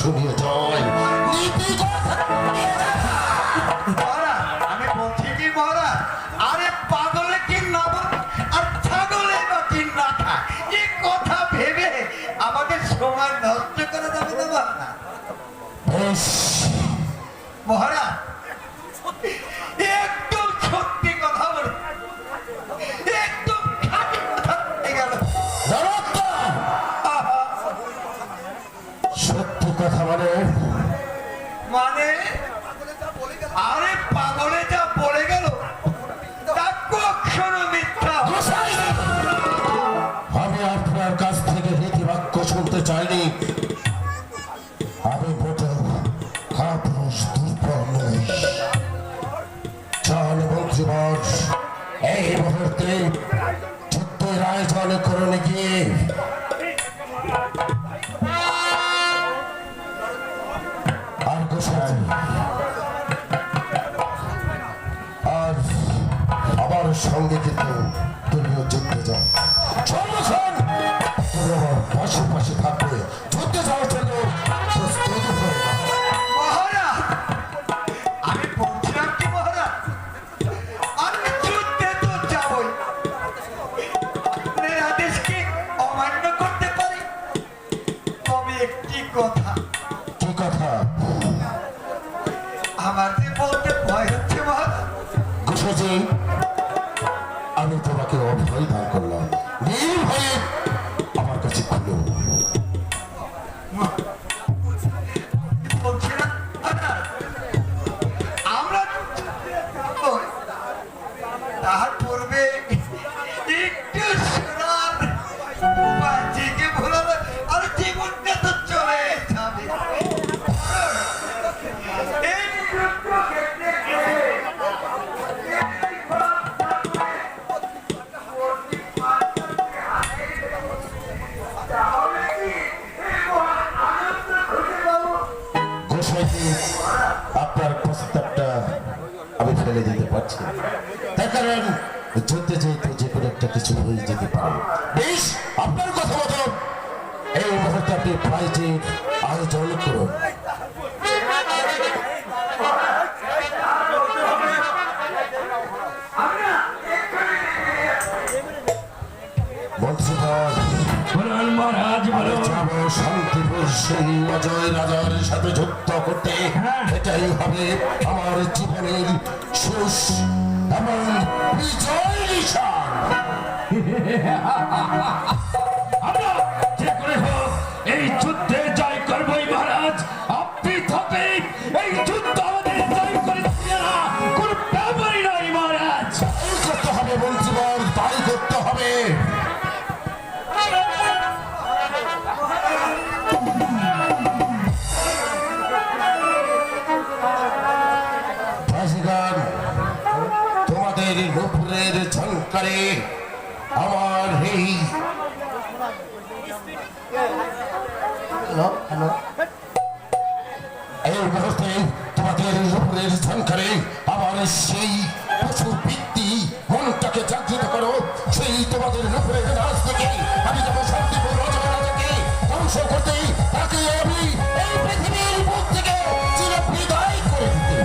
শুনিয়ে যায়। নীতি কথা আমি বলছি কি মহারাজ, আরে পাগলে কি না আর ছাগলে বা কি না খায়, এই কথা ভেবে আমাদের সময় নষ্ট করে যাবে না মহারাজ। বেশ মহারাজ একদম সত্যি কথা বলে, একদম খাঁটি কথা বলে গেল। সত্যি কথা মানে মানে আরে পাগলে যা বলে গেল তা কখনো মিথ্যা হবে না। আমি আপনার কাছ থেকে নীতিবাক্য শুনতে চাইনি। আমি মোটেও কাপুরুষ দুর্বল নই। চল মন্ত্রীবর, এই মুহূর্তে যুদ্ধের আয়োজন করুন গিয়ে। আর গোসাই আর আমার সঙ্গে কিন্তু তুমিও যুদ্ধে যাও। চলছেন তুমি আমার পাশে পাশে থাকবে, যুদ্ধে যাওয়ার জন্য প্রস্তুত হয়ে নাও। মহারাজ আমি বলছিলাম কি মহারাজ, আমি যুদ্ধে তো যাবই, আপনার আদেশকে অমান্য করতে পারি, তবে একটি কথা, কি কথা? আমার যে বলতে ভয় হচ্ছে মহারাজ। গোসাইজি, আমি তোমাকে অভয় দান করলাম, নির্ভয়ে আমার কাছে খুলো। বলছিলাম মহারাজ, আমরা যাবই, তাহার পূর্বে একটু সুরার বাজিকে ভোলাবে আর জীবনটা তো চলে যাবে। এই যুদ্ধ কেটে গেলে গোসাইজি, আপনার প্রস্তাবটা আমি ফেলে দিতে পারছি না। তার কারণ যুদ্ধে যেহেতু যে কোনো একটা কিছু হয়ে যেতে পারে। বেশ, আপনার কথা মতো এই মুহূর্তে আপনি প্রাইজের আয়োজন করুন। মন্ত্রীধর, বলুন মহারাজ, আমি বলুন। যাব শান্তিপুর সেই অজয় রাজার সাথে যুদ্ধ করতে। হ্যাঁ। এটাই হবে আমার জীবনের শেষ এবং বিজয় নিশান। আমরা যে করে হোক এই যুদ্ধে জয় করবই মহারাজ। আপনি থাকবে এই যুদ্ধ আমাদের জয় করে দিবে না, কোনো ব্যাপারই নয় মহারাজ। তাই করতে হবে মন্ত্রীবর, তাই করতে হবে। বাজিগান, তোমাদের নুপুরের ঝংকারে আমার এই এই মুহূর্তে তোমাদের নুপুরের ঝংকারে আমার সেই পশুর বৃত্তি মনটাকে জাগ্রত করো। সেই তোমাদের নুপুরের রাজ থেকে আমি যাবো শান্তিপুর রাজাকে ধ্বংস করতে, তাকে আমি এই পৃথিবীর বুক থেকে চিরবিদায় করে দিতে।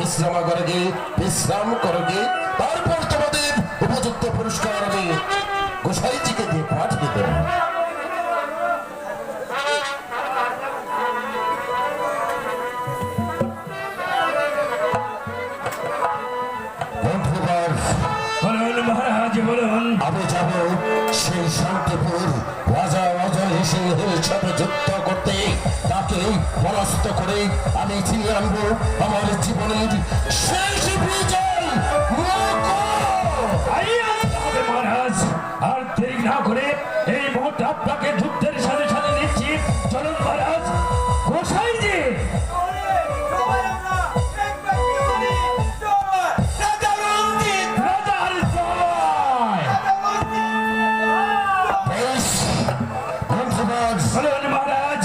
বিশ্রামাগারে গিয়ে বিশ্রাম করবে, তারপর তোমাদের উপযুক্ত পুরস্কার আমি গোসাইজিকে দিয়ে পাঠিয়ে দেব। বন্ধুবার, বলুন মহারাজ বলুন। আমি যাব সেই শান্তিপুর রাজা অজয় সিংহের সাথে যুদ্ধ করতে। তাকে পরাস্ত করে আমি ছিনিয়ে আনবো আমার জীবনের শেষ বিজয়। হবে মহারাজ, আর দেরি না করে এই মুহূর্তে আপনাকে যুদ্ধের সাথে সাথে দিচ্ছি। চলুন মহারাজ। গোসাইজি রাজার জয়। বেশ, বন্ধুগণ, বলুন মহারাজ।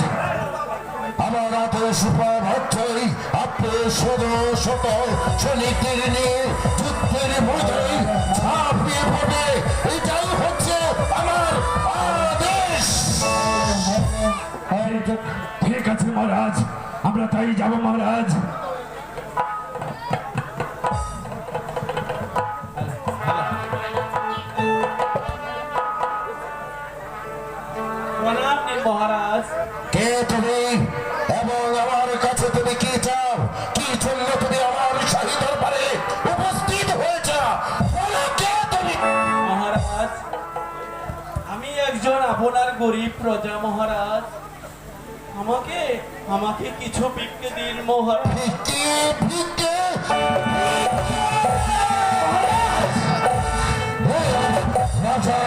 আমার আদেশ পাঠই আপনি শত শত সৈনিকদের নিয়ে যুদ্ধের মধ্যে ঝাঁপিয়ে পড়বে, এটাই হচ্ছে আমার আদেশ। ঠিক আছে মহারাজ, আমরা তাই যাব মহারাজ। প্রণাম নিন মহারাজ। কে তুমি এবং আমার কাছে তুমি কি চাও? কি জন্য তুমি আমার শাহী দরবারে উপস্থিত হয়েছ? বলো, কে তুমি? মহারাজ, আমি একজন আপনার গরিব প্রজা মহারাজ। আমাকে আমাকে কিছু ভিক্ষে দিন মহারাজ। ভিক্ষে, ভিক্ষে? রাজা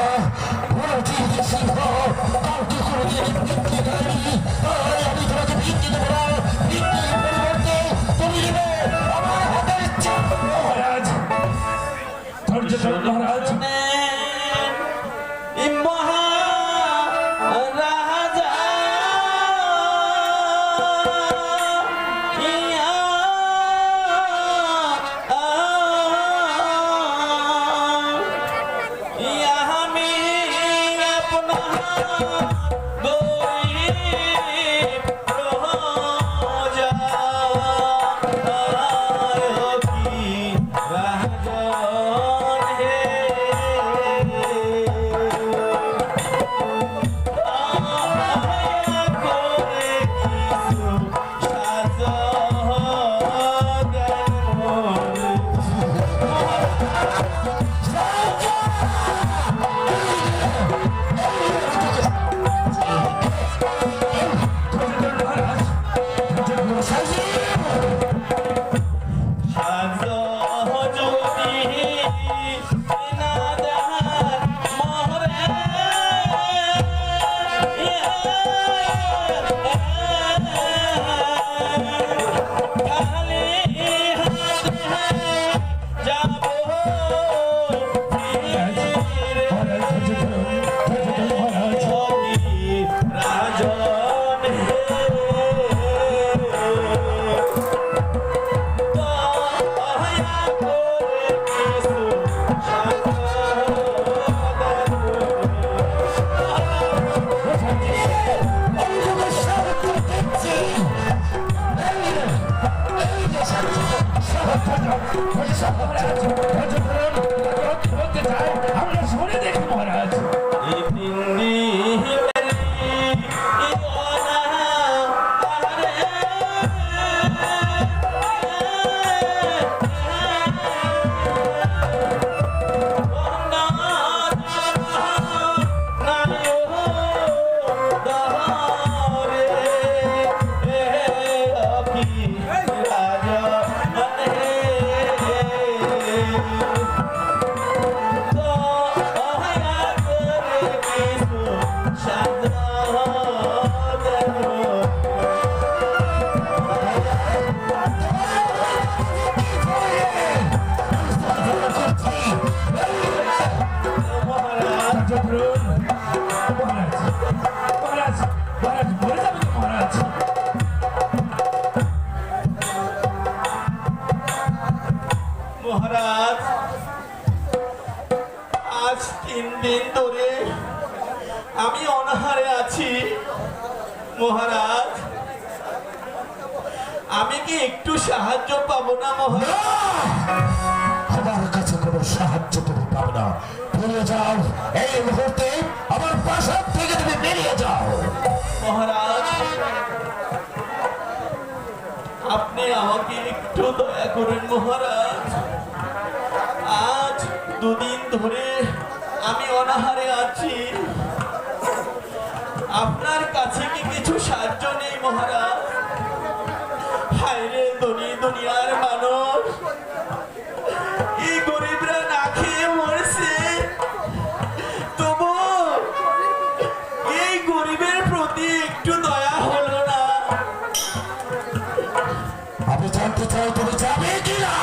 রণজিৎ সিংহ কাউকে কোনোদিন ভিক্ষে দেয়নি, তাই আমি তোমাকে ভিক্ষে দেবো না। ভিক্ষের পরিবর্তে তুমি নেবে আমার হাতের চাপ। মহারাজ ধৈর্য ধরুন মহারাজ। এই মহারাজা ইয়া ইয়া আমি আপনার গরিব প্রজা কি রাজন হে দয়া করে কিছু সাজা মহারাজ আমরা শুনে দেখি মহারাজ। এই তিন দিন আমি কি একটু সাহায্য পাবো না মহারাজ? না! আমার কাছে কোনো সাহায্য তুমি পাবে না। বেরিয়ে যাও এই মুহূর্তে, আমার প্রাসাদ থেকে তুমি বেরিয়ে যাও। মহারাজ, আপনি আমাকে একটু দয়া করেন মহারাজ। আজ দুদিন ধরে আমি অনাহারে আছি। আপনার কাছে কি কিছু সাহায্য নেই মহারাজ? হায়রে দুনিয়ার মানুষ, এই গরিবরা না খেয়ে মরছে, তবু এই গরিবের প্রতি একটু দয়া হলো না। আমি জানতে চাই তুমি যাবে কিনা।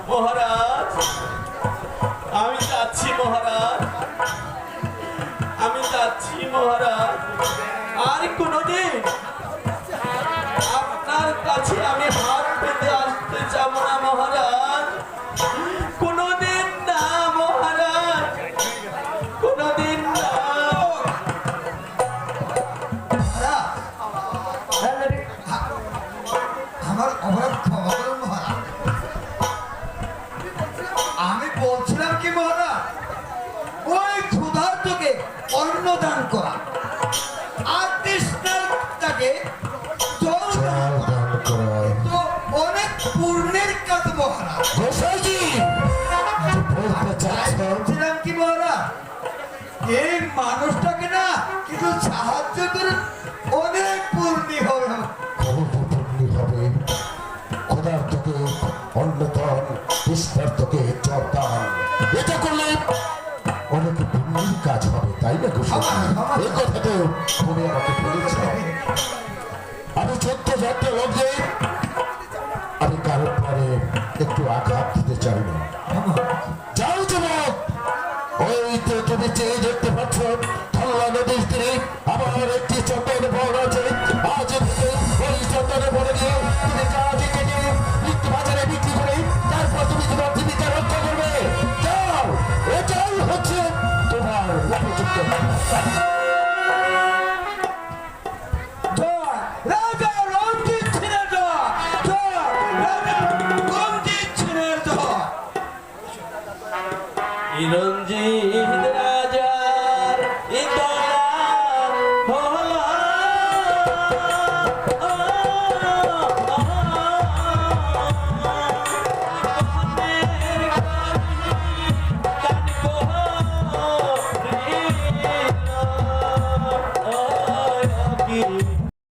মহারাজ, আমি যাচ্ছি মহারাজ, আমি যাচ্ছি মহারাজ। আর কোনোদিন আপনার কাছে আমি হাত পেতে আসতে যাব না মহারাজ, কোনোদিন না মহারাজ, কোনোদিন না। আমার অপরাধ ক্ষমা করুন মহারাজ। আমি বলছিলাম কি মহারাজ, ওই ক্ষুধার্তকে অন্ন দান করা আর তৃষ্ণার্তকে জল দান করা তো অনেক পুণ্যের কাজ মহারাজ। গোসাইজি, কি বলতে চাচ্ছ? বলছিলাম কি মহারাজ, এই মানুষটাকে না কিছু সাহায্য করে অনেক পূর্ণি হবে। বহুপূর্ণি হবে। ক্ষুধার্তকে অন্নদান, তৃষ্ণার্তকে জল দান, এটা করলে অনেক পুণ্যের কাজ হবে, তাই না গোসাইজি? এই কথা তো তুমি আমাকে বলেছ। আমি 14 যাত্রা লগ্নে আমি কারোর পরে একটু আঘাত দিতে চাই না। যাও যুবক, ওই তো তুমি চেয়ে দেখতে পাচ্ছ ধল্লা নদীর তীরে আমার একটি চন্দন বন আছে। আজ থেকে ওই চন্দন বনে গিয়ে তুমি কাজ কেটে মৃত্যু বাজারে বিক্রি করে তারপর তুমি তোমার জীবিকা রক্ষা করবে। যাও, এটাই হচ্ছে তোমার উপযুক্ত। রাজা রঞ্জিত ছিলেন রাজা রঞ্জিত ছিলেন চিরঞ্জীব